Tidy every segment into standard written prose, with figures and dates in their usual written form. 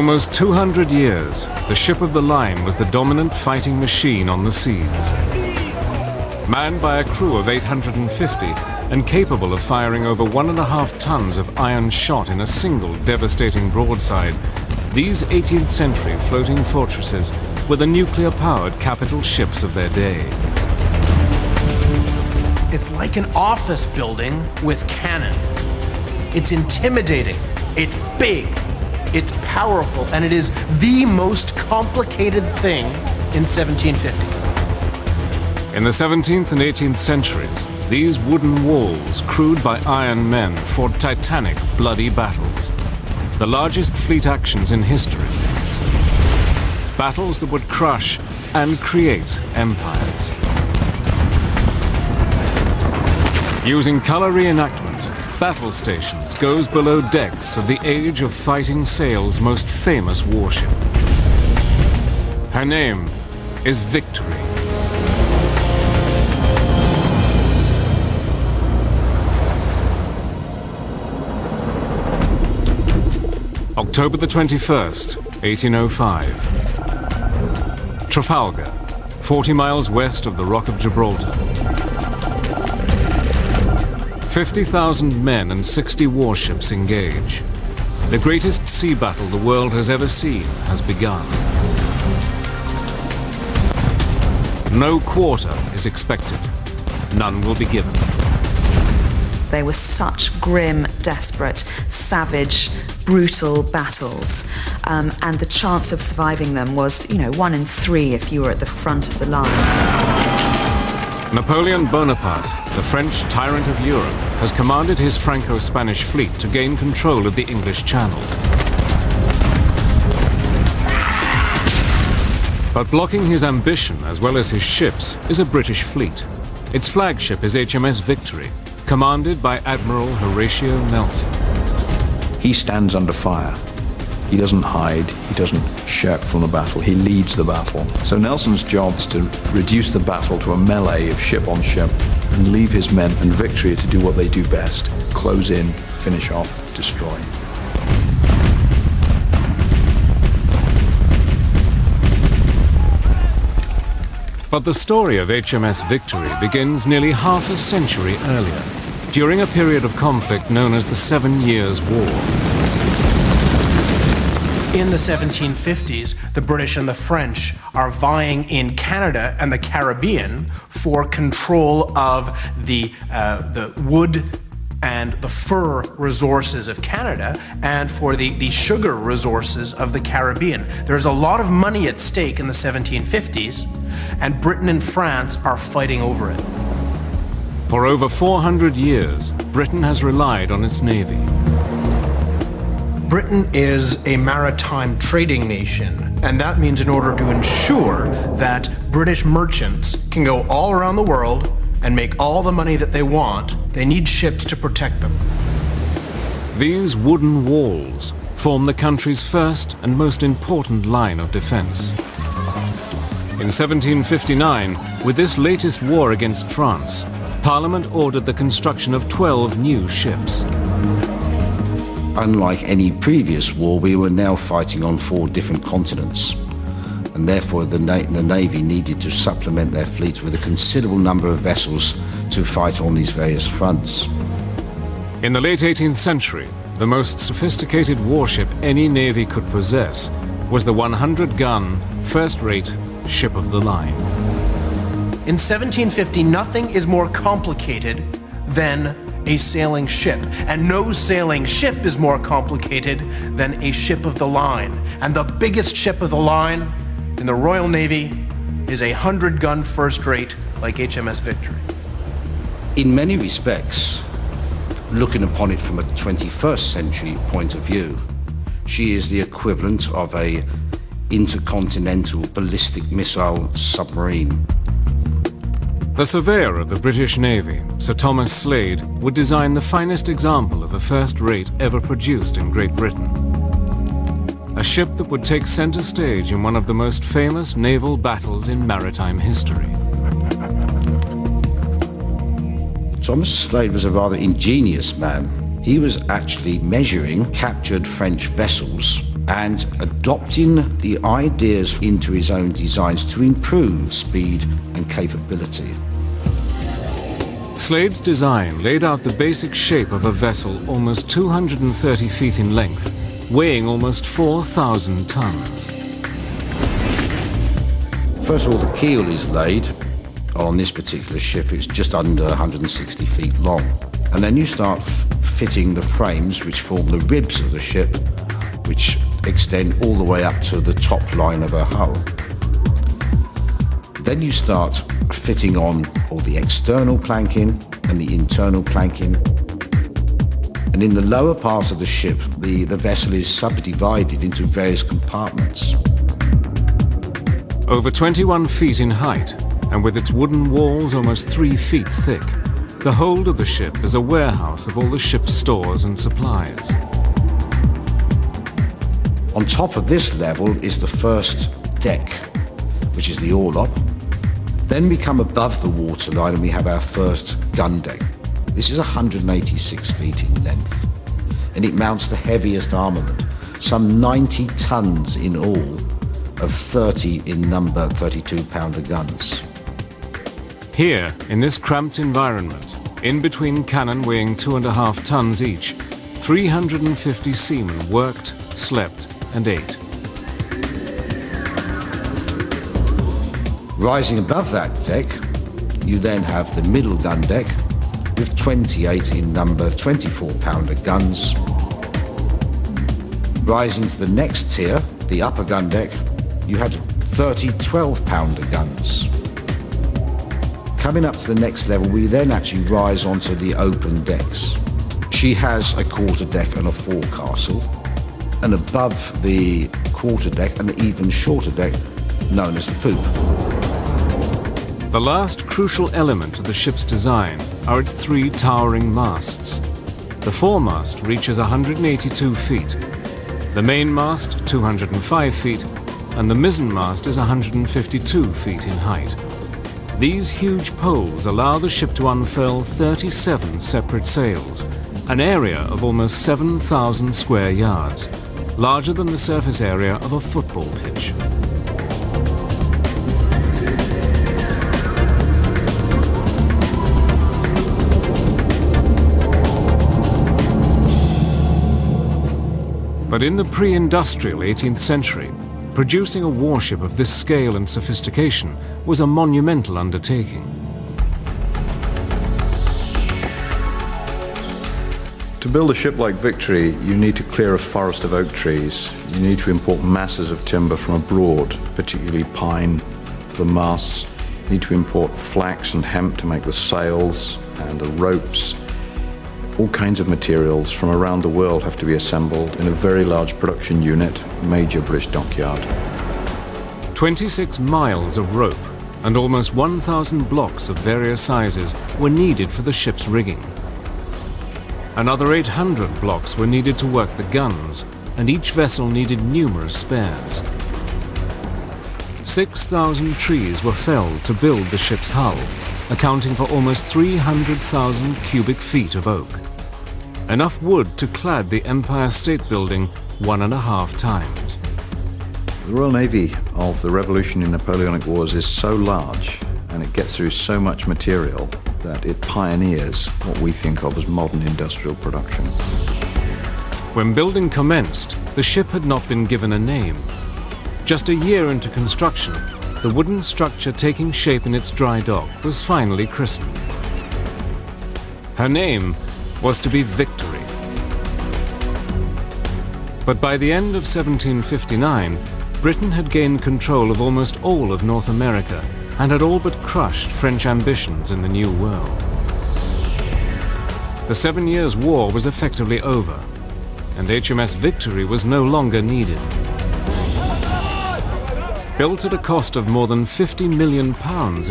almost 200 years, the ship of the line was the dominant fighting machine on the seas. Manned by a crew of 850 and capable of firing over 1.5 tons of iron shot in a single devastating broadside, these 18th century floating fortresses were the nuclear-powered capital ships of their day. It's like an office building with cannon. It's intimidating, it's big, it's powerful, and it is the most complicated thing in 1750. In the 17th and 18th centuries, these wooden walls, crewed by iron men, fought titanic, bloody battles. The largest fleet actions in history. Battles that would crush and create empires. Using color reenactment, Battle Stations goes below decks of the age of fighting sail's most famous warship. Her name is Victory. October the 21st, 1805. Trafalgar, 40 miles west of the Rock of Gibraltar. 50,000 men and 60 warships engage. The greatest sea battle the world has ever seen has begun. No quarter is expected. None will be given. They were such grim, desperate, savage, brutal battles, and the chance of surviving them was, 1 in 3 if you were at the front of the line. Napoleon Bonaparte, the French tyrant of Europe, has commanded his Franco-Spanish fleet to gain control of the English Channel. But blocking his ambition as well as his ships is a British fleet. Its flagship is HMS Victory, commanded by Admiral Horatio Nelson. He stands under fire. He doesn't hide, he doesn't shirk from the battle, he leads the battle. So Nelson's job is to reduce the battle to a melee of ship on ship and leave his men and Victory to do what they do best: close in, finish off, destroy. But the story of HMS Victory begins nearly half a century earlier, during a period of conflict known as the 7 Years' War. In the 1750s, the British and the French are vying in Canada and the Caribbean for control of the wood and the fur resources of Canada and for the sugar resources of the Caribbean. There's a lot of money at stake in the 1750s, and Britain and France are fighting over it. For over 400 years, Britain has relied on its navy. Britain is a maritime trading nation, and that means in order to ensure that British merchants can go all around the world and make all the money that they want, they need ships to protect them. These wooden walls form the country's first and most important line of defense. In 1759, with this latest war against France, Parliament ordered the construction of 12 new ships. Unlike any previous war, we were now fighting on 4 different continents, and therefore the Navy needed to supplement their fleet with a considerable number of vessels to fight on these various fronts. In the late 18th century, the most sophisticated warship any navy could possess was the 100-gun, first-rate ship of the line. In 1750, nothing is more complicated than a sailing ship, and no sailing ship is more complicated than a ship of the line. And the biggest ship of the line in the Royal Navy is a 100-gun first-rate like HMS Victory. In many respects, looking upon it from a 21st century point of view, she is the equivalent of a intercontinental ballistic missile submarine. The surveyor of the British Navy, Sir Thomas Slade, would design the finest example of a first-rate ever produced in Great Britain. A ship that would take center stage in one of the most famous naval battles in maritime history. Thomas Slade was a rather ingenious man. He was actually measuring captured French vessels and adopting the ideas into his own designs to improve speed and capability. Slade's design laid out the basic shape of a vessel almost 230 feet in length, weighing almost 4,000 tons. First of all, the keel is laid. On this particular ship, it's just under 160 feet long. And then you start fitting the frames which form the ribs of the ship, which extend all the way up to the top line of her hull. Then you start fitting on all the external planking and the internal planking. And in the lower part of the ship, the vessel is subdivided into various compartments. Over 21 feet in height, and with its wooden walls almost 3 feet thick, the hold of the ship is a warehouse of all the ship's stores and supplies. On top of this level is the first deck, which is the orlop. Then we come above the waterline and we have our first gun deck. This is 186 feet in length, and it mounts the heaviest armament, some 90 tons in all, of 30 in number 32-pounder guns. Here, in this cramped environment, in between cannon weighing 2.5 tons each, 350 seamen worked, slept, and ate. Rising above that deck, you then have the middle gun deck with 28 in number 24-pounder guns. Rising to the next tier, the upper gun deck, you had 30 12-pounder guns. Coming up to the next level, we then actually rise onto the open decks. She has a quarter deck and a forecastle, and above the quarter deck, an even shorter deck known as the poop. The last crucial element of the ship's design are its 3 towering masts. The foremast reaches 182 feet, the mainmast 205 feet, and the mizzenmast is 152 feet in height. These huge poles allow the ship to unfurl 37 separate sails, an area of almost 7,000 square yards, larger than the surface area of a football pitch. But in the pre-industrial 18th century, producing a warship of this scale and sophistication was a monumental undertaking. To build a ship like Victory, you need to clear a forest of oak trees. You need to import masses of timber from abroad, particularly pine for the masts. You need to import flax and hemp to make the sails and the ropes. All kinds of materials from around the world have to be assembled in a very large production unit, major British dockyard. 26 miles of rope and almost 1,000 blocks of various sizes were needed for the ship's rigging. Another 800 blocks were needed to work the guns, and each vessel needed numerous spares. 6,000 trees were felled to build the ship's hull, accounting for almost 300,000 cubic feet of oak. Enough wood to clad the Empire State Building 1.5 times. The Royal Navy of the Revolutionary and Napoleonic Wars is so large, and it gets through so much material, that it pioneers what we think of as modern industrial production. When building commenced, the ship had not been given a name. Just a year into construction, the wooden structure taking shape in its dry dock was finally christened. Her name was to be Victory. But by the end of 1759, Britain had gained control of almost all of North America and had all but crushed French ambitions in the New World. The 7 Years' War was effectively over, and HMS Victory was no longer needed. Built at a cost of more than £50 million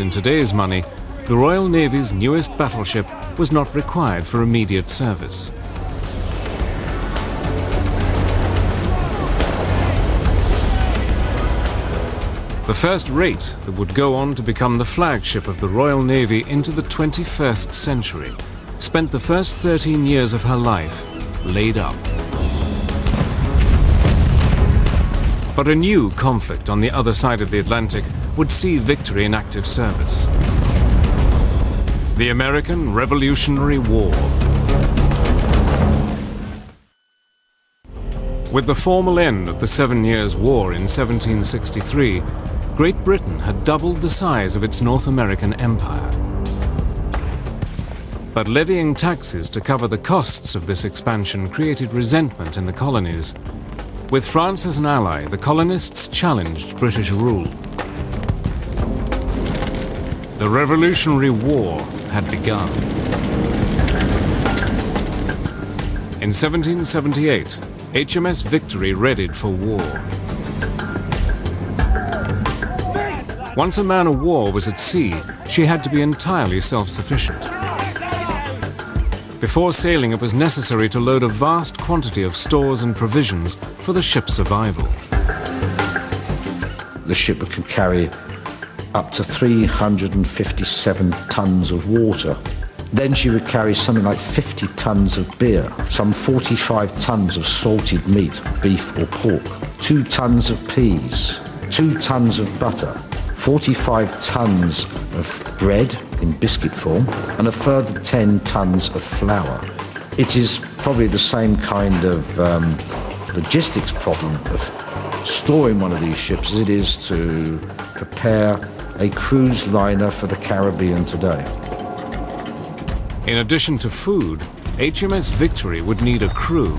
in today's money, the Royal Navy's newest battleship was not required for immediate service. The first rate that would go on to become the flagship of the Royal Navy into the 21st century spent the first 13 years of her life laid up. But a new conflict on the other side of the Atlantic would see Victory in active service. The American Revolutionary War. With the formal end of the 7 Years' War in 1763, Great Britain had doubled the size of its North American empire. But levying taxes to cover the costs of this expansion created resentment in the colonies. With France as an ally, the colonists challenged British rule. The Revolutionary War had begun. In 1778, HMS Victory readied for war. Once a man-of-war was at sea, she had to be entirely self-sufficient. Before sailing, it was necessary to load a vast quantity of stores and provisions for the ship's survival. The ship could carry up to 357 tons of water. Then she would carry something like 50 tons of beer, some 45 tons of salted meat, beef or pork, 2 tons of peas, 2 tons of butter, 45 tons of bread in biscuit form, and a further 10 tons of flour. It is probably the same kind of logistics problem of storing one of these ships as it is to prepare a cruise liner for the Caribbean today. In addition to food, HMS Victory would need a crew.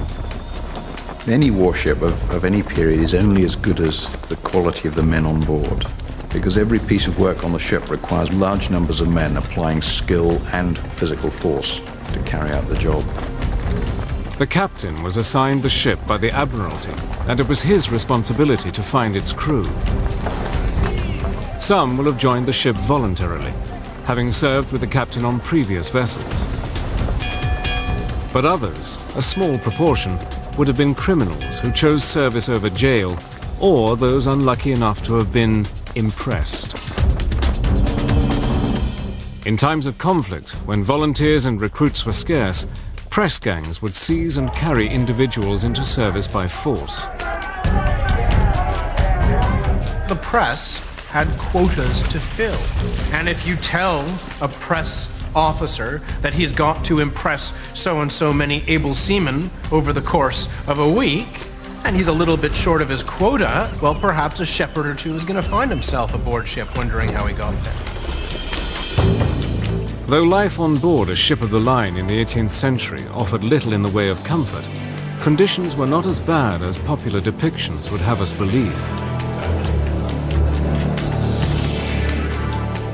Any warship of any period is only as good as the quality of the men on board, because every piece of work on the ship requires large numbers of men applying skill and physical force to carry out the job. The captain was assigned the ship by the Admiralty, and it was his responsibility to find its crew. Some will have joined the ship voluntarily, having served with the captain on previous vessels. But others, a small proportion, would have been criminals who chose service over jail, or those unlucky enough to have been impressed. In times of conflict, when volunteers and recruits were scarce, press gangs would seize and carry individuals into service by force. The press had quotas to fill. And if you tell a press officer that he's got to impress so-and-so many able seamen over the course of a week, and he's a little bit short of his quota, well, perhaps a shepherd or two is going to find himself aboard ship wondering how he got there. Though life on board a ship of the line in the 18th century offered little in the way of comfort, conditions were not as bad as popular depictions would have us believe.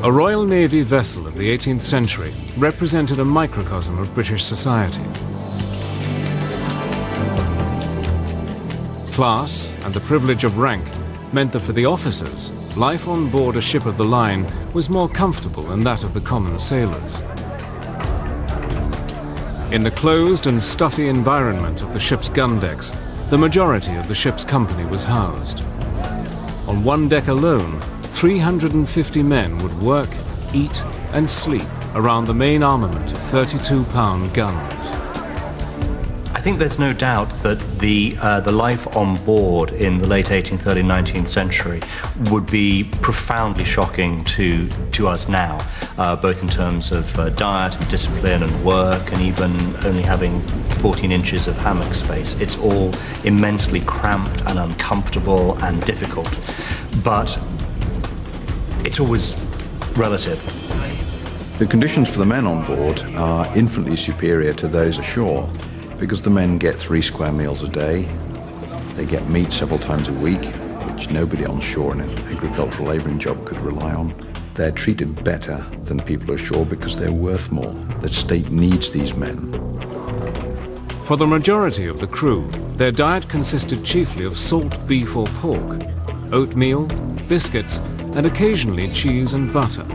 A Royal Navy vessel of the 18th century represented a microcosm of British society. Class and the privilege of rank meant that for the officers, life on board a ship of the line was more comfortable than that of the common sailors. In the closed and stuffy environment of the ship's gun decks, the majority of the ship's company was housed. On one deck alone, 350 men would work, eat and sleep around the main armament of 32-pound guns. I think there's no doubt that the life on board in the late 18th, early 19th century would be profoundly shocking to us now, both in terms of diet and discipline and work, and even only having 14 inches of hammock space. It's all immensely cramped and uncomfortable and difficult. But it's always relative. The conditions for the men on board are infinitely superior to those ashore, because the men get 3 square meals a day, they get meat several times a week, which nobody on shore in an agricultural labouring job could rely on. They're treated better than people ashore because they're worth more. The state needs these men. For the majority of the crew, their diet consisted chiefly of salt beef or pork, oatmeal, biscuits, and occasionally cheese and butter.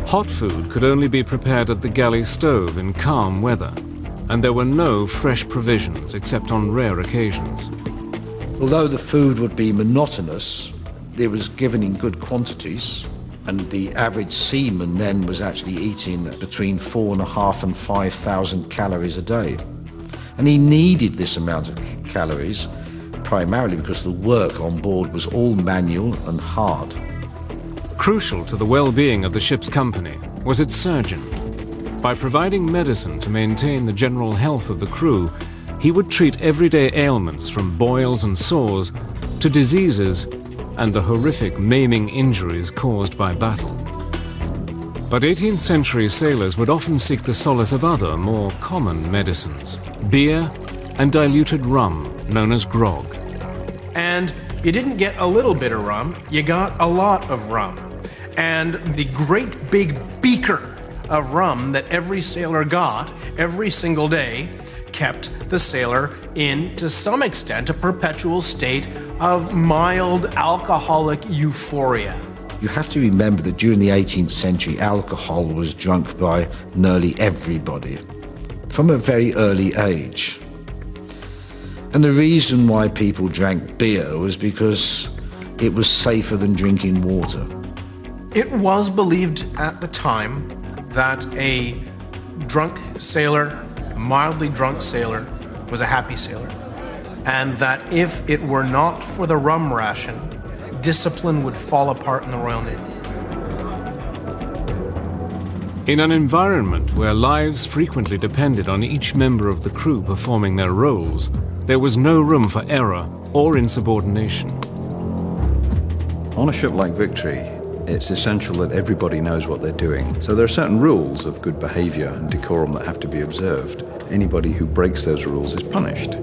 Hot food could only be prepared at the galley stove in calm weather, and there were no fresh provisions except on rare occasions. Although the food would be monotonous, it was given in good quantities, and the average seaman then was actually eating between 4,500 and 5,000 calories a day. And he needed this amount of calories primarily because the work on board was all manual and hard. Crucial to the well-being of the ship's company was its surgeon. By providing medicine to maintain the general health of the crew, he would treat everyday ailments from boils and sores to diseases and the horrific maiming injuries caused by battle. But 18th century sailors would often seek the solace of other, more common medicines: beer and diluted rum, known as grog. And you didn't get a little bit of rum, you got a lot of rum. And the great big beaker of rum that every sailor got every single day kept the sailor in, to some extent, a perpetual state of mild alcoholic euphoria. You have to remember that during the 18th century, alcohol was drunk by nearly everybody from a very early age. And the reason why people drank beer was because it was safer than drinking water. It was believed at the time that a drunk sailor, a mildly drunk sailor, was a happy sailor, and that if it were not for the rum ration, discipline would fall apart in the Royal Navy. In an environment where lives frequently depended on each member of the crew performing their roles, there was no room for error or insubordination. On a ship like Victory, it's essential that everybody knows what they're doing. So there are certain rules of good behavior and decorum that have to be observed. Anybody who breaks those rules is punished.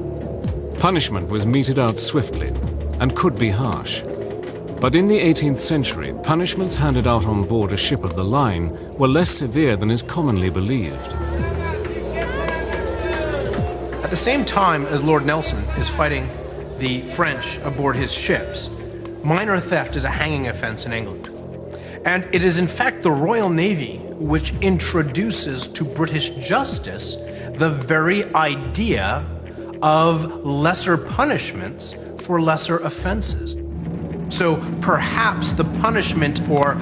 Punishment was meted out swiftly and could be harsh. But in the 18th century, punishments handed out on board a ship of the line were less severe than is commonly believed. At the same time as Lord Nelson is fighting the French aboard his ships, minor theft is a hanging offense in England. And it is in fact the Royal Navy which introduces to British justice the very idea of lesser punishments for lesser offenses. So perhaps the punishment for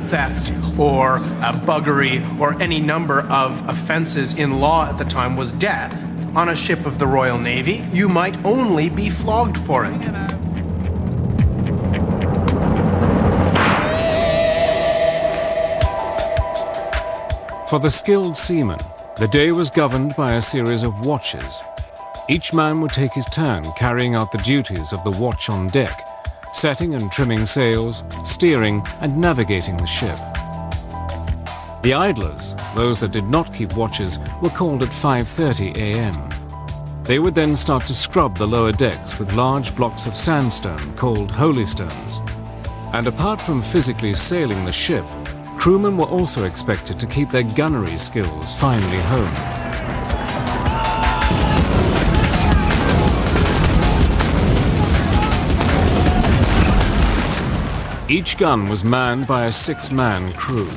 theft or buggery or any number of offenses in law at the time was death. On a ship of the Royal Navy, you might only be flogged for it. For the skilled seaman, the day was governed by a series of watches. Each man would take his turn carrying out the duties of the watch on deck, setting and trimming sails, steering and navigating the ship. The idlers, those that did not keep watches, were called at 5:30 a.m. They would then start to scrub the lower decks with large blocks of sandstone called holystones. And apart from physically sailing the ship, crewmen were also expected to keep their gunnery skills finely honed. Each gun was manned by a 6-man crew,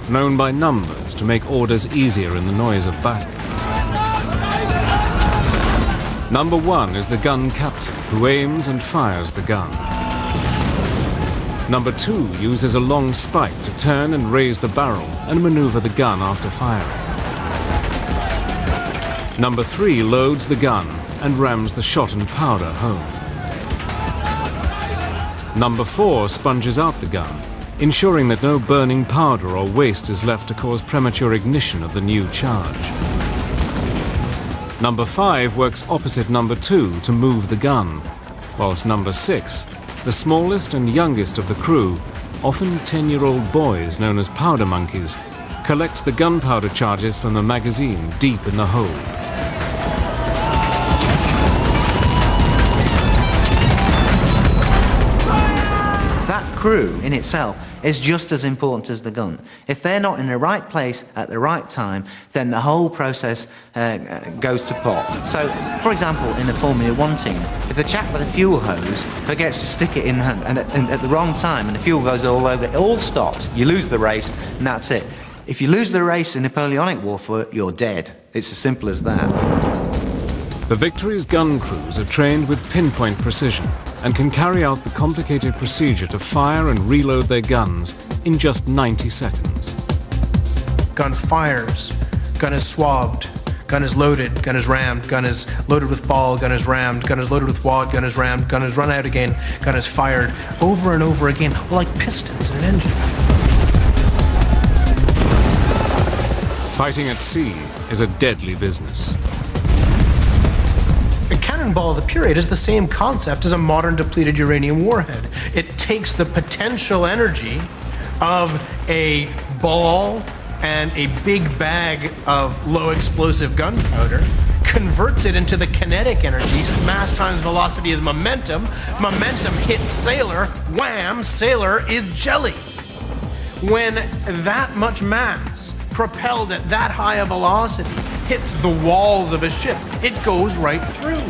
known by numbers to make orders easier in the noise of battle. Number 1 is the gun captain, who aims and fires the gun. Number 2 uses a long spike to turn and raise the barrel and maneuver the gun after firing. Number 3 loads the gun and rams the shot and powder home. Number 4 sponges out the gun, ensuring that no burning powder or waste is left to cause premature ignition of the new charge. Number 5 works opposite number 2 to move the gun, whilst number 6, the smallest and youngest of the crew, often 10-year-old boys known as powder monkeys, collects the gunpowder charges from the magazine deep in the hold. Crew in itself is just as important as the gun. If they're not in the right place at the right time, then the whole process goes to pot. So, for example, in a Formula 1 team, if the chap with a fuel hose forgets to stick it in and at the wrong time and the fuel goes all over, it all stops. You lose the race and that's it. If you lose the race in Napoleonic warfare, you're dead. It's as simple as that. The Victory's gun crews are trained with pinpoint precision and can carry out the complicated procedure to fire and reload their guns in just 90 seconds. Gun fires, gun is swabbed, gun is loaded, gun is rammed, gun is loaded with ball, gun is rammed, gun is loaded with wad, gun is rammed, gun is run out again, gun is fired, over and over again, like pistons in an engine. Fighting at sea is a deadly business. A cannonball of the period is the same concept as a modern depleted uranium warhead. It takes the potential energy of a ball and a big bag of low explosive gunpowder, converts it into the kinetic energy. Mass times velocity is momentum. Momentum hits sailor. Wham! Sailor is jelly. When that much mass propelled at that high a velocity hits the walls of a ship, it goes right through.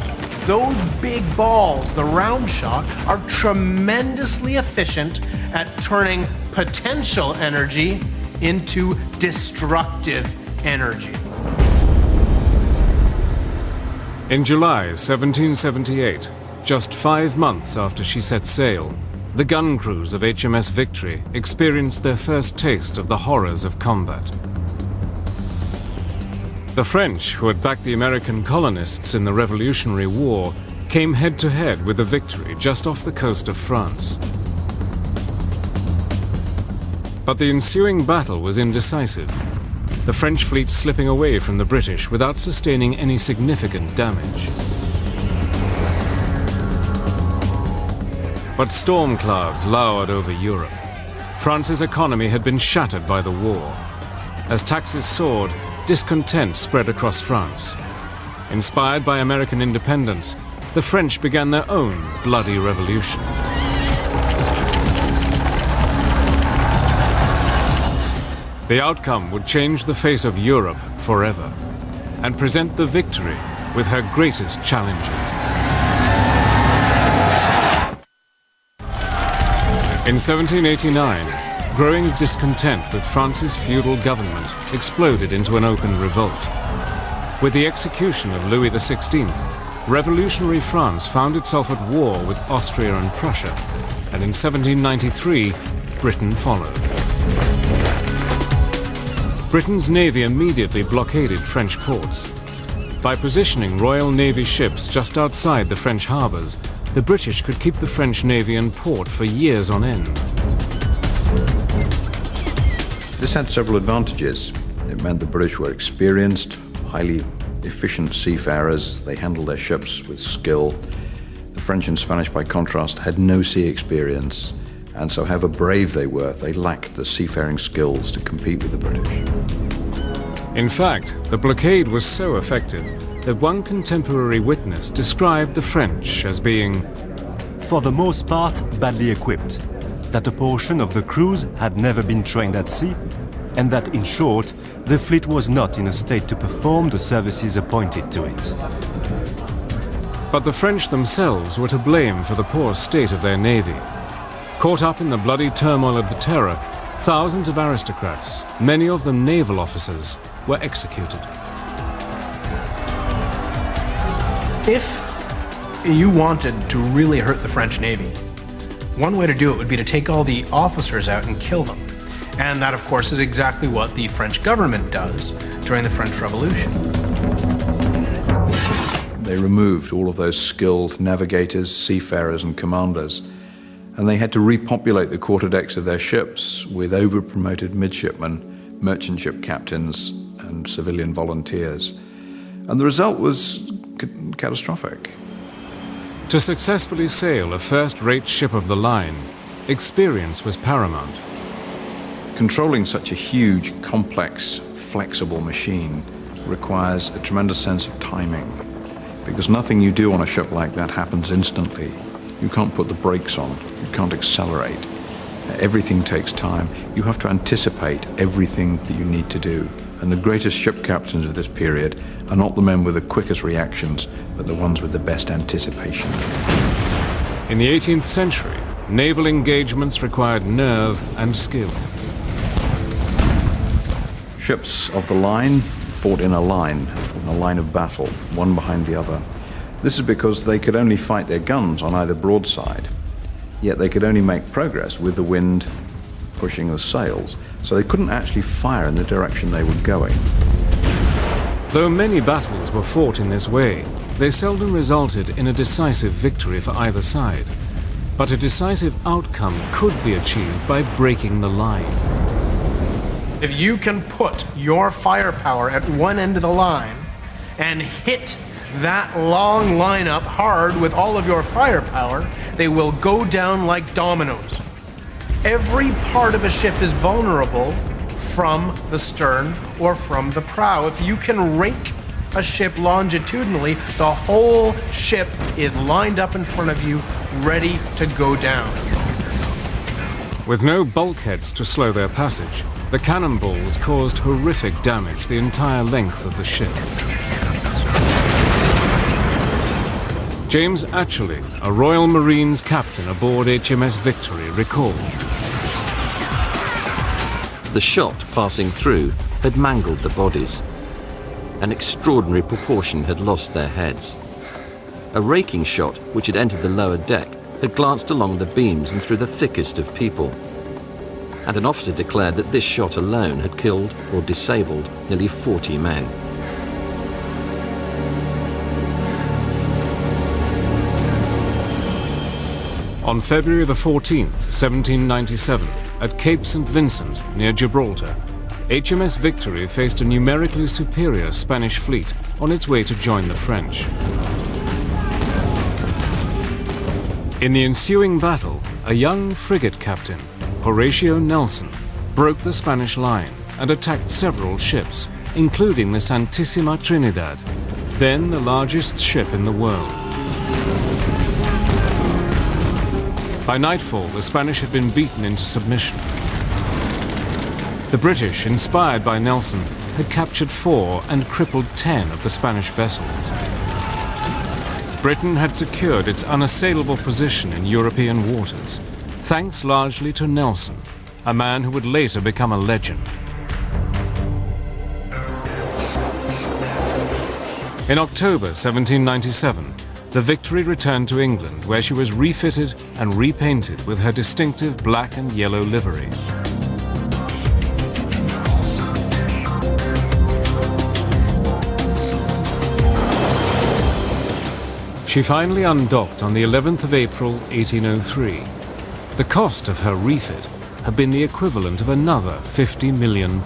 Those big balls, the round shot, are tremendously efficient at turning potential energy into destructive energy. In July 1778, just 5 months after she set sail, the gun crews of HMS Victory experienced their first taste of the horrors of combat. The French, who had backed the American colonists in the Revolutionary War, came head-to-head with the Victory just off the coast of France. But the ensuing battle was indecisive, the French fleet slipping away from the British without sustaining any significant damage. But storm clouds lowered over Europe. France's economy had been shattered by the war. As taxes soared, discontent spread across France. Inspired by American independence, the French began their own bloody revolution. The outcome would change the face of Europe forever and present the Victory with her greatest challenges. In 1789, growing discontent with France's feudal government exploded into an open revolt. With the execution of Louis XVI, revolutionary France found itself at war with Austria and Prussia, and in 1793, Britain followed. Britain's navy immediately blockaded French ports. By positioning Royal Navy ships just outside the French harbors, the British could keep the French navy in port for years on end. This had several advantages. It meant the British were experienced, highly efficient seafarers. They handled their ships with skill. The French and Spanish, by contrast, had no sea experience. And so however brave they were, they lacked the seafaring skills to compete with the British. In fact, the blockade was so effective that one contemporary witness described the French as being, for the most part, badly equipped, that a portion of the crews had never been trained at sea, and that, in short, the fleet was not in a state to perform the services appointed to it. But the French themselves were to blame for the poor state of their navy. Caught up in the bloody turmoil of the Terror, thousands of aristocrats, many of them naval officers, were executed. If you wanted to really hurt the French Navy, one way to do it would be to take all the officers out and kill them. And that, of course, is exactly what the French government does during the French Revolution. They removed all of those skilled navigators, seafarers, and commanders, and they had to repopulate the quarterdecks of their ships with over-promoted midshipmen, merchant ship captains, and civilian volunteers. And the result was catastrophic. To successfully sail a first-rate ship of the line, experience was paramount. Controlling such a huge, complex, flexible machine requires a tremendous sense of timing, because nothing you do on a ship like that happens instantly. You can't put the brakes on, you can't accelerate. Everything takes time. You have to anticipate everything that you need to do. And the greatest ship captains of this period are not the men with the quickest reactions, but the ones with the best anticipation. In the 18th century, naval engagements required nerve and skill. Ships of the line fought in a line of battle, one behind the other. This is because they could only fight their guns on either broadside, yet they could only make progress with the wind pushing the sails, so they couldn't actually fire in the direction they were going. Though many battles were fought in this way, they seldom resulted in a decisive victory for either side. But a decisive outcome could be achieved by breaking the line. If you can put your firepower at one end of the line and hit that long lineup hard with all of your firepower, they will go down like dominoes. Every part of a ship is vulnerable from the stern or from the prow. If you can rake a ship longitudinally, the whole ship is lined up in front of you, ready to go down. With no bulkheads to slow their passage, the cannonballs caused horrific damage the entire length of the ship. James Atcherley, a Royal Marines captain aboard HMS Victory, recalled. The shot passing through had mangled the bodies. An extraordinary proportion had lost their heads. A raking shot, which had entered the lower deck, had glanced along the beams and through the thickest of people. And an officer declared that this shot alone had killed or disabled nearly 40 men. On February the 14th, 1797, at Cape St. Vincent, near Gibraltar, HMS Victory faced a numerically superior Spanish fleet on its way to join the French. In the ensuing battle, a young frigate captain, Horatio Nelson, broke the Spanish line and attacked several ships, including the Santissima Trinidad, then the largest ship in the world. By nightfall, the Spanish had been beaten into submission. The British, inspired by Nelson, had captured 4 and crippled 10 of the Spanish vessels. Britain had secured its unassailable position in European waters, thanks largely to Nelson, a man who would later become a legend. In October 1797, the Victory returned to England, where she was refitted and repainted with her distinctive black and yellow livery. She finally undocked on the 11th of April, 1803. The cost of her refit had been the equivalent of another £50 million.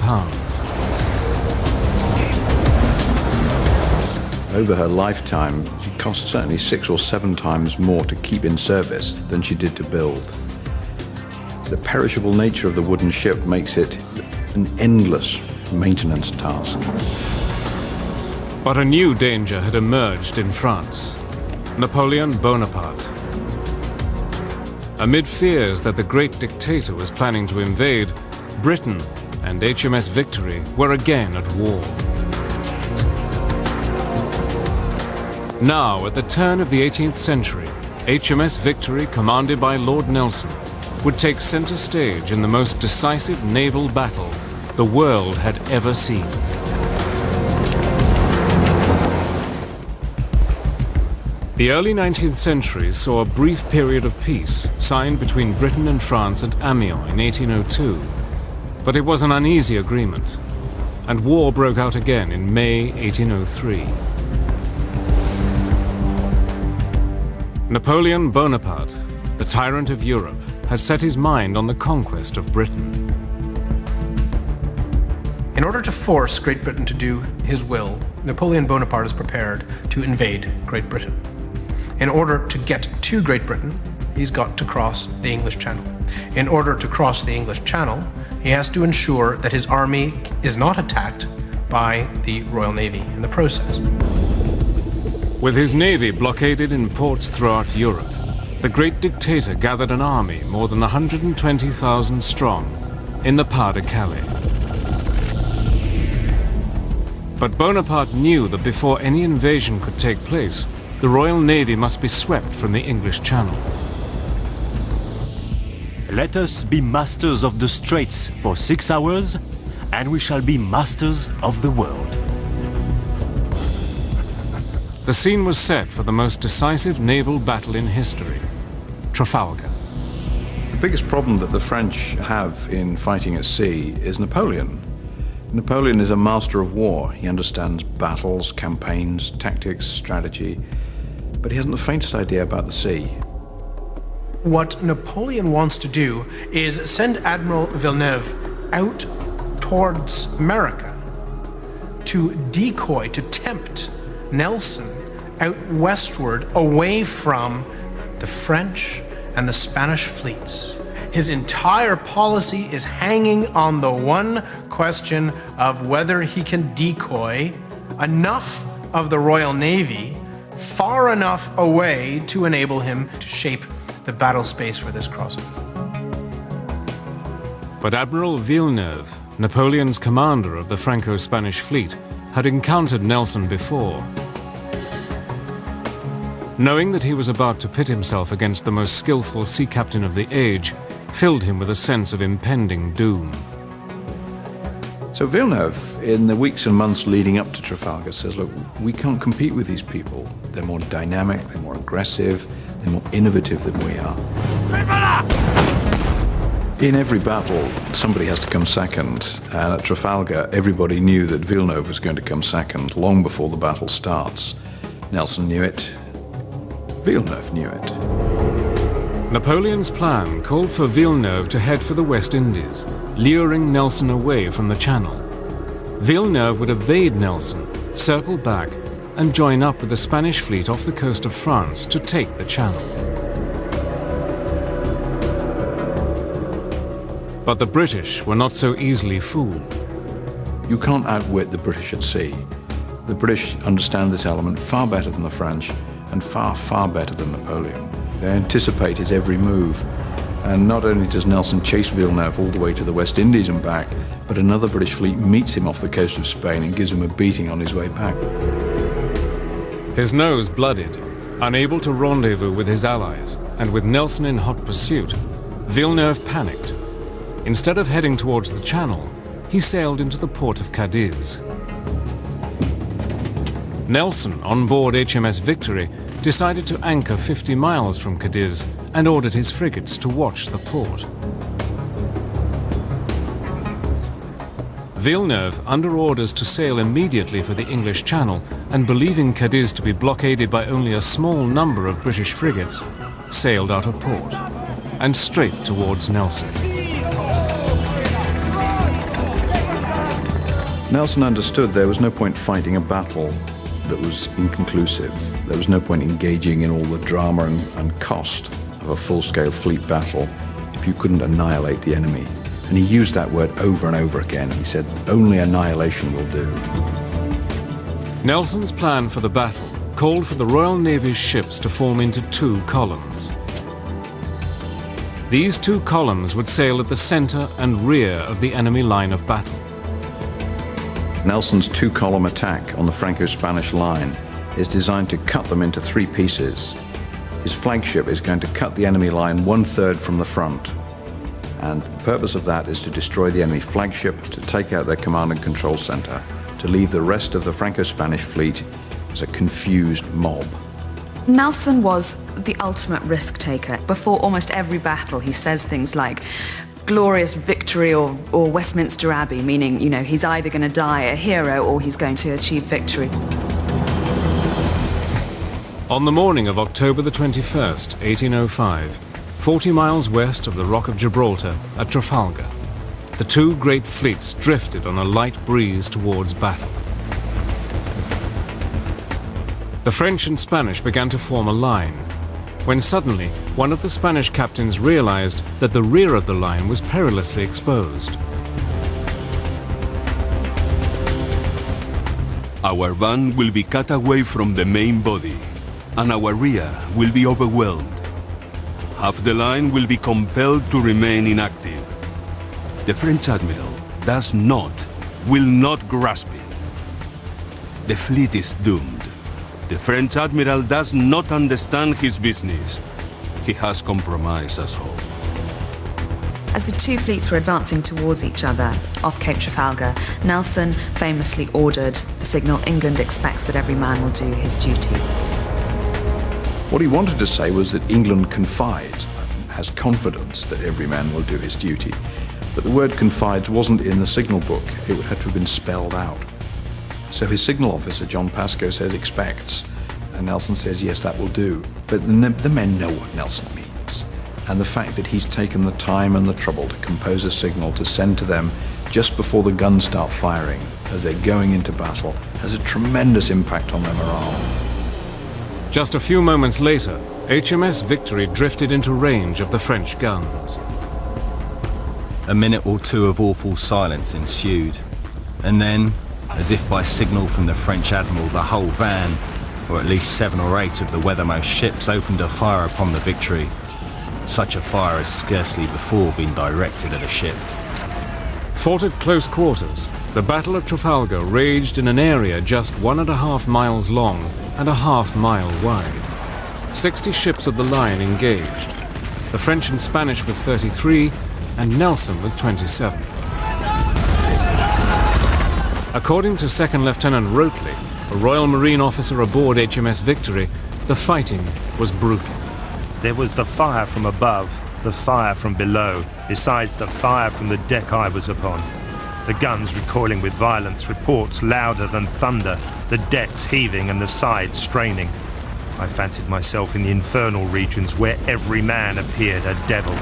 Over her lifetime, it cost certainly 6 or 7 times more to keep in service than she did to build. The perishable nature of the wooden ship makes it an endless maintenance task. But a new danger had emerged in France: Napoleon Bonaparte. Amid fears that the great dictator was planning to invade, Britain and HMS Victory were again at war. Now, at the turn of the 18th century, HMS Victory, commanded by Lord Nelson, would take center stage in the most decisive naval battle the world had ever seen. The early 19th century saw a brief period of peace signed between Britain and France at Amiens in 1802, but it was an uneasy agreement, and war broke out again in May 1803. Napoleon Bonaparte, the tyrant of Europe, had set his mind on the conquest of Britain. In order to force Great Britain to do his will, Napoleon Bonaparte is prepared to invade Great Britain. In order to get to Great Britain, he's got to cross the English Channel. In order to cross the English Channel, he has to ensure that his army is not attacked by the Royal Navy in the process. With his navy blockaded in ports throughout Europe, the great dictator gathered an army more than 120,000 strong in the Pas de Calais. But Bonaparte knew that before any invasion could take place, the Royal Navy must be swept from the English Channel. Let us be masters of the Straits for 6 hours, and we shall be masters of the world. The scene was set for the most decisive naval battle in history, Trafalgar. The biggest problem that the French have in fighting at sea is Napoleon. Napoleon is a master of war. He understands battles, campaigns, tactics, strategy, but he hasn't the faintest idea about the sea. What Napoleon wants to do is send Admiral Villeneuve out towards America to decoy, to tempt Nelson out westward away from the French and the Spanish fleets. His entire policy is hanging on the one question of whether he can decoy enough of the Royal Navy far enough away to enable him to shape the battle space for this crossing. But Admiral Villeneuve, Napoleon's commander of the Franco-Spanish fleet, had encountered Nelson before. Knowing that he was about to pit himself against the most skillful sea captain of the age filled him with a sense of impending doom. So Villeneuve, in the weeks and months leading up to Trafalgar, says, look, we can't compete with these people. They're more dynamic, they're more aggressive, they're more innovative than we are. In every battle, somebody has to come second, and at Trafalgar, everybody knew that Villeneuve was going to come second long before the battle starts. Nelson knew it. Villeneuve knew it. Napoleon's plan called for Villeneuve to head for the West Indies, luring Nelson away from the Channel. Villeneuve would evade Nelson, circle back, and join up with the Spanish fleet off the coast of France to take the Channel. But the British were not so easily fooled. You can't outwit the British at sea. The British understand this element far better than the French, and far, far better than Napoleon. They anticipate his every move. And not only does Nelson chase Villeneuve all the way to the West Indies and back, but another British fleet meets him off the coast of Spain and gives him a beating on his way back. His nose blooded, unable to rendezvous with his allies, and with Nelson in hot pursuit, Villeneuve panicked. Instead of heading towards the Channel, he sailed into the port of Cadiz. Nelson, on board HMS Victory, decided to anchor 50 miles from Cadiz and ordered his frigates to watch the port. Villeneuve, under orders to sail immediately for the English Channel and believing Cadiz to be blockaded by only a small number of British frigates, sailed out of port and straight towards Nelson. Nelson understood there was no point fighting a battle that was inconclusive. There was no point engaging in all the drama and cost of a full-scale fleet battle if you couldn't annihilate the enemy. And he used that word over and over again. He said, only annihilation will do. Nelson's plan for the battle called for the Royal Navy's ships to form into two columns. These two columns would sail at the center and rear of the enemy line of battle. Nelson's two-column attack on the Franco-Spanish line is designed to cut them into three pieces. His flagship is going to cut the enemy line 1/3 from the front. And the purpose of that is to destroy the enemy flagship, to take out their command and control center, to leave the rest of the Franco-Spanish fleet as a confused mob. Nelson was the ultimate risk taker. Before almost every battle, he says things like, glorious victory or Westminster Abbey, meaning, you know, he's either going to die a hero or he's going to achieve victory. On the morning of October the 21st, 1805, 40 miles west of the Rock of Gibraltar at Trafalgar, the two great fleets drifted on a light breeze towards battle. The French and Spanish began to form a line, when suddenly one of the Spanish captains realized that the rear of the line was perilously exposed. Our van will be cut away from the main body, and our rear will be overwhelmed. Half the line will be compelled to remain inactive. The French admiral will not grasp it. The fleet is doomed. The French admiral does not understand his business. He has compromised us all. As the two fleets were advancing towards each other off Cape Trafalgar, Nelson famously ordered the signal, "England expects that every man will do his duty." What he wanted to say was that England confides, has confidence that every man will do his duty. But the word confides wasn't in the signal book. It had to have been spelled out. So his signal officer, John Pascoe, says expects, and Nelson says, yes, that will do. But the men know what Nelson means. And the fact that he's taken the time and the trouble to compose a signal to send to them just before the guns start firing, as they're going into battle, has a tremendous impact on their morale. Just a few moments later, HMS Victory drifted into range of the French guns. A minute or two of awful silence ensued, and then, as if by signal from the French admiral, the whole van, or at least 7 or 8 of the weathermost ships, opened a fire upon the Victory. Such a fire has scarcely before been directed at a ship. Fought at close quarters, the Battle of Trafalgar raged in an area just 1.5 miles long and a half-mile wide. 60 ships of the line engaged, the French and Spanish with 33, and Nelson with 27. According to Second Lieutenant Roteley, a Royal Marine officer aboard HMS Victory, the fighting was brutal. There was the fire from above, the fire from below, besides the fire from the deck I was upon. The guns recoiling with violence, reports louder than thunder, the decks heaving and the sides straining. I fancied myself in the infernal regions where every man appeared a devil.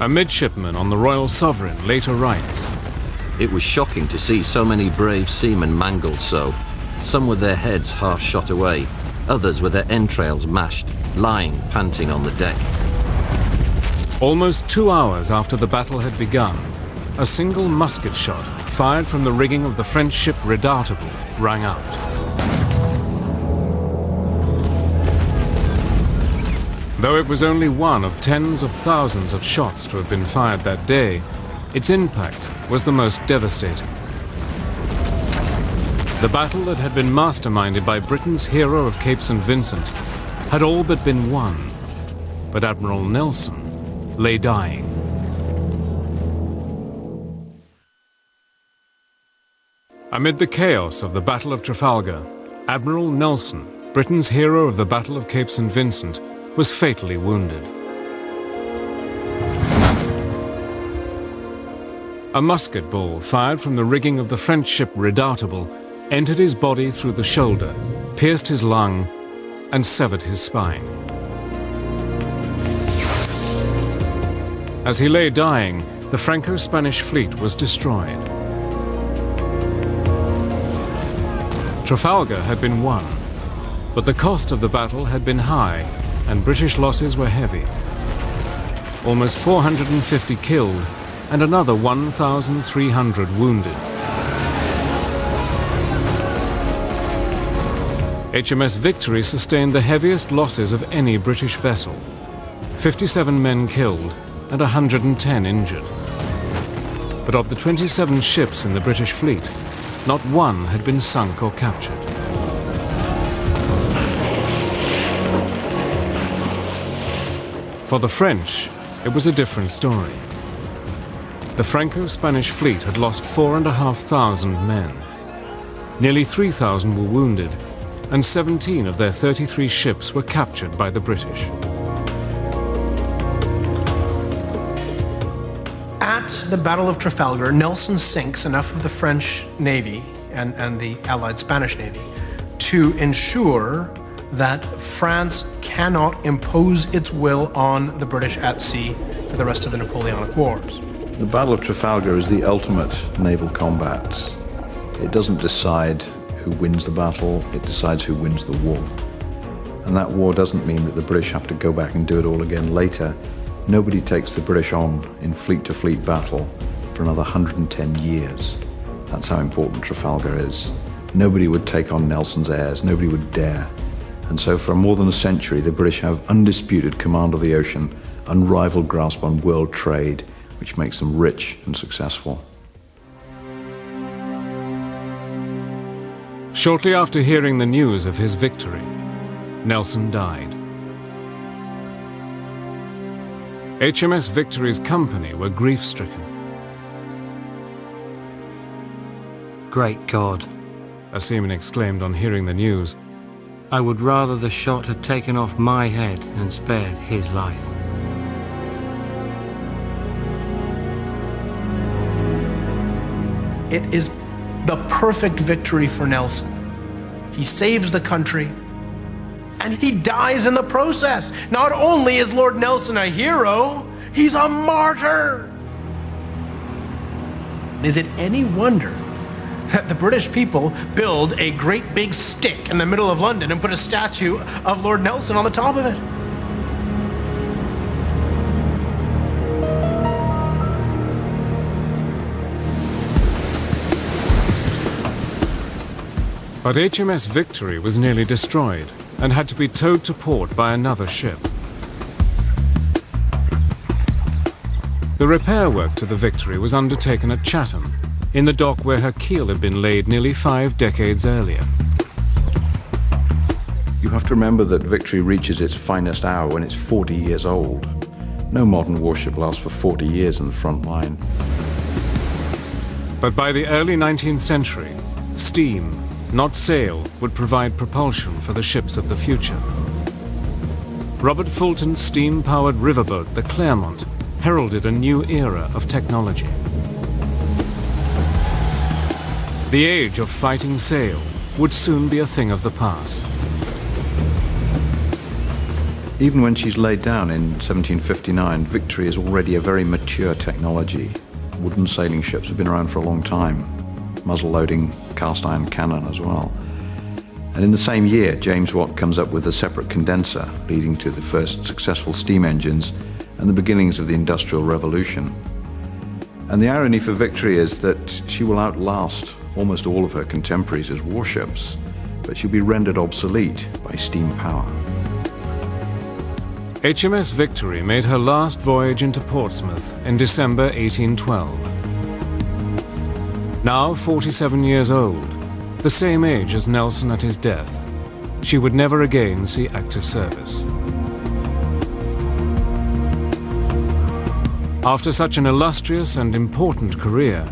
A midshipman on the Royal Sovereign later writes, "It was shocking to see so many brave seamen mangled so. Some with their heads half shot away, others with their entrails mashed, lying panting on the deck." Almost 2 hours after the battle had begun, a single musket shot fired from the rigging of the French ship Redoutable rang out. Though it was only one of tens of thousands of shots to have been fired that day, its impact was the most devastating. The battle that had been masterminded by Britain's hero of Cape St. Vincent had all but been won, but Admiral Nelson lay dying. Amid the chaos of the Battle of Trafalgar, Admiral Nelson, Britain's hero of the Battle of Cape St. Vincent, was fatally wounded. A musket ball fired from the rigging of the French ship Redoutable entered his body through the shoulder, pierced his lung, and severed his spine. As he lay dying, the Franco-Spanish fleet was destroyed. Trafalgar had been won, but the cost of the battle had been high, and British losses were heavy. Almost 450 killed, and another 1,300 wounded. HMS Victory sustained the heaviest losses of any British vessel. 57 men killed and 110 injured. But of the 27 ships in the British fleet, not one had been sunk or captured. For the French, it was a different story. The Franco-Spanish fleet had lost 4,500 men. Nearly 3,000 were wounded, and 17 of their 33 ships were captured by the British. At the Battle of Trafalgar, Nelson sinks enough of the French Navy and the Allied Spanish Navy to ensure that France cannot impose its will on the British at sea for the rest of the Napoleonic Wars. The Battle of Trafalgar is the ultimate naval combat. It doesn't decide who wins the battle, it decides who wins the war. And that war doesn't mean that the British have to go back and do it all again later. Nobody takes the British on in fleet-to-fleet battle for another 110 years. That's how important Trafalgar is. Nobody would take on Nelson's heirs, nobody would dare. And so for more than a century, the British have undisputed command of the ocean, unrivaled grasp on world trade, which makes them rich and successful. Shortly after hearing the news of his victory, Nelson died. HMS Victory's company were grief-stricken. Great God, a seaman exclaimed on hearing the news. I would rather the shot had taken off my head and spared his life. it is the perfect victory for Nelson. He saves the country, and he dies in the process. Not only is Lord Nelson a hero, he's a martyr. Is it any wonder that the British people build a great big stick in the middle of London and put a statue of Lord Nelson on the top of it? But HMS Victory was nearly destroyed and had to be towed to port by another ship. The repair work to the Victory was undertaken at Chatham, in the dock where her keel had been laid nearly 5 decades earlier. You have to remember that Victory reaches its finest hour when it's 40 years old. No modern warship lasts for 40 years in the front line. But by the early 19th century, steam, not sail, would provide propulsion for the ships of the future. Robert Fulton's steam-powered riverboat, the Claremont, heralded a new era of technology. The age of fighting sail would soon be a thing of the past. Even when she's laid down in 1759, Victory is already a very mature technology. Wooden sailing ships have been around for a long time. Muzzle-loading cast iron cannon as well. And in the same year, James Watt comes up with a separate condenser, leading to the first successful steam engines and the beginnings of the Industrial Revolution. And the irony for Victory is that she will outlast almost all of her contemporaries as warships, but she'll be rendered obsolete by steam power. HMS Victory made her last voyage into Portsmouth in December 1812. Now 47 years old, the same age as Nelson at his death, she would never again see active service. After such an illustrious and important career,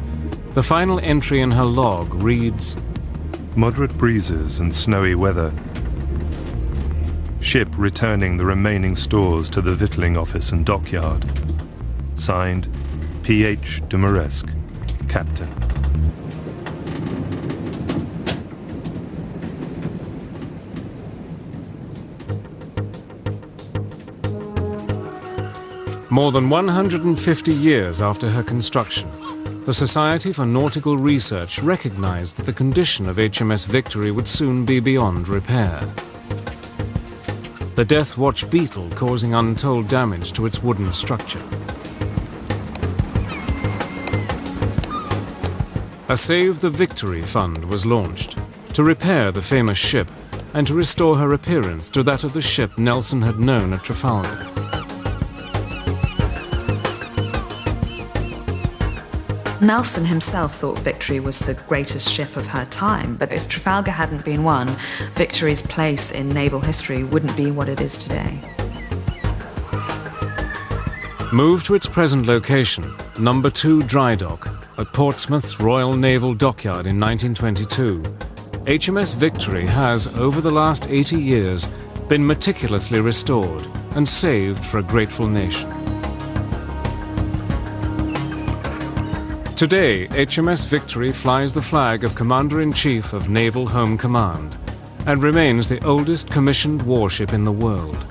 the final entry in her log reads, "Moderate breezes and snowy weather. Ship returning the remaining stores to the victualling office and dockyard. Signed, P.H. de Moresque, Captain." More than 150 years after her construction, the Society for Nautical Research recognized that the condition of HMS Victory would soon be beyond repair. The Death Watch beetle causing untold damage to its wooden structure. A Save the Victory Fund was launched to repair the famous ship and to restore her appearance to that of the ship Nelson had known at Trafalgar. Nelson himself thought Victory was the greatest ship of her time, but if Trafalgar hadn't been won, Victory's place in naval history wouldn't be what it is today. Moved to its present location, Number 2 Dry Dock, at Portsmouth's Royal Naval Dockyard in 1922, HMS Victory has, over the last 80 years, been meticulously restored and saved for a grateful nation. Today, HMS Victory flies the flag of Commander-in-Chief of Naval Home Command and remains the oldest commissioned warship in the world,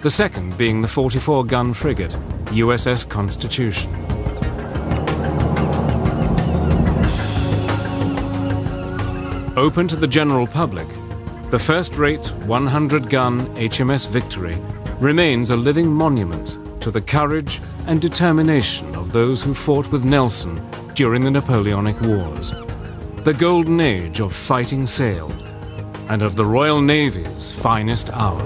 the second being the 44-gun frigate USS Constitution. Open to the general public, the first-rate 100-gun HMS Victory remains a living monument to the courage and determination of those who fought with Nelson during the Napoleonic Wars, the golden age of fighting sail, and of the Royal Navy's finest hour.